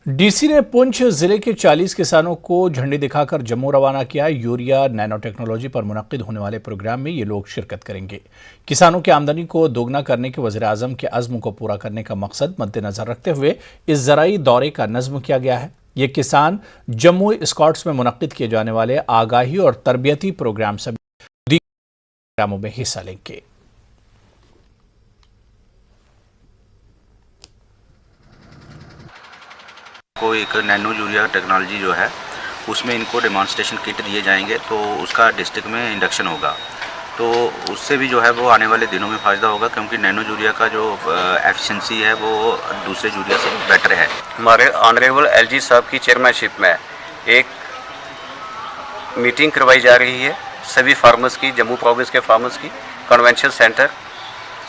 DC ने पुंछ जिले के 40 किसानों को झंडी दिखाकर जम्मू रवाना किया। यूरिया नैनो टेक्नोलॉजी पर मुनक्किद होने वाले प्रोग्राम में ये लोग शिरकत करेंगे। किसानों की आमदनी को दोगुना करने के वज़ीर आज़म के अज़्म को पूरा करने का मकसद मद्देनजर रखते हुए इस ज़राई दौरे का नज़्म किया गया है। ये किसान जम्मू स्कॉट्स में मुनक्किद किए जाने वाले आगाही और तरबियती प्रोग्राम समेत प्रोग्रामों में हिस्सा लेंगे। को एक नैनो यूरिया टेक्नोलॉजी जो है उसमें इनको डेमोन्स्ट्रेशन किट दिए जाएंगे, तो उसका डिस्ट्रिक्ट में इंडक्शन होगा। तो उससे भी जो है वो आने वाले दिनों में फ़ायदा होगा, क्योंकि नैनो यूरिया का जो एफिशिएंसी है वो दूसरे यूरिया से बेटर है। हमारे ऑनरेबल एलजी साहब की चेयरमैनशिप में एक मीटिंग करवाई जा रही है सभी फार्मर्स की, जम्मू प्रोविंस के फार्मर्स की, convention centre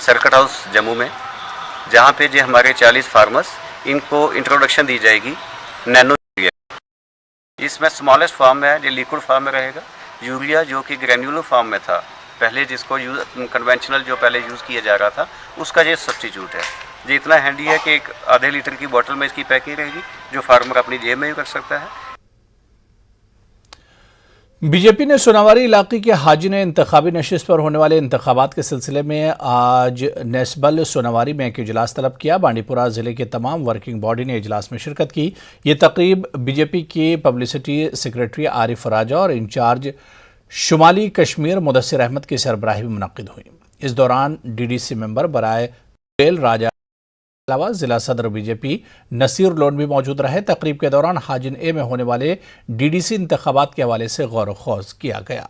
circuit house Jammu में, जहाँ पे जो हमारे 40 फार्मर्स इनको इंट्रोडक्शन दी जाएगी नैनो यूरिया। इसमें स्मॉलेस्ट फॉर्म है, जो लिक्विड फॉर्म में रहेगा। यूरिया जो कि ग्रैन्युलर फॉर्म में था पहले, जिसको कन्वेंशनल जो पहले यूज़ किया जा रहा था, उसका ये सब्स्टिट्यूट है। ये इतना हैंडी है कि एक आधे लीटर की बोतल में इसकी पैकिंग रहेगी, जो फार्मर अपनी जेब में भी रख सकता है। बीजेपी ने सोनावारी इलाके के हाजी ने इंतखाबी नशिस्त पर होने वाले इंतखाबात के सिलसिले में आज नेस्बल सोनावारी में एक इजलास तलब किया। बांडीपुरा जिले के तमाम वर्किंग बॉडी ने इजलास में शिरकत की। ये तकरीब बीजेपी के पब्लिसिटी सेक्रेटरी आरिफ राजा और इंचार्ज शुमाली कश्मीर मुदस्सिर अहमद की सरबराही में मुनक्किद हुई। इस दौरान डीडीसी मेंबर बराए बेल राजा अलावा जिला सदर बीजेपी नसीर लोन भी मौजूद रहे। तकरीब के दौरान हाजिन ए में होने वाले डीडीसी इंतखाबात के हवाले से गौर व खौज किया गया।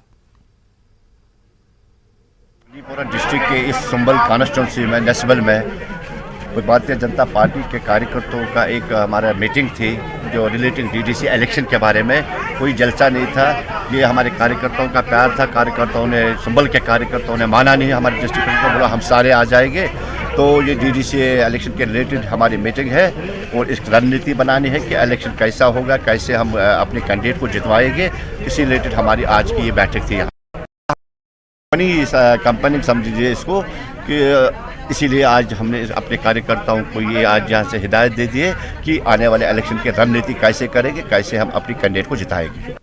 पूरा डिस्ट्रिक्ट के इस संबल कॉन्स्टिट्यूंसी में नेस्बल में कोई भारतीय जनता पार्टी के कार्यकर्ताओं का एक हमारा मीटिंग थी, जो रिलेटिंग डीडीसी इलेक्शन के बारे में। कोई जलसा नहीं था, ये हमारे कार्यकर्ताओं का प्यार था। कार्यकर्ताओं ने, संबल के कार्यकर्ताओं ने माना नहीं, हमारे डिस्ट्रिक्ट को बोला हम सारे आ जाएंगे। तो ये डीडीसी इलेक्शन के रिलेटेड हमारी मीटिंग है और इस रणनीति बनानी है कि इलेक्शन कैसा होगा, कैसे हम अपने कैंडिडेट को जितवाएंगे। इसी रिलेटेड हमारी आज की ये बैठक थी। कंपनी समझिए इसको कि इसीलिए आज हमने अपने कार्यकर्ताओं को ये आज यहाँ से हिदायत दे दी है कि आने वाले इलेक्शन की रणनीति कैसे करेंगे, कैसे हम अपनी कैंडिडेट को जिताएंगे।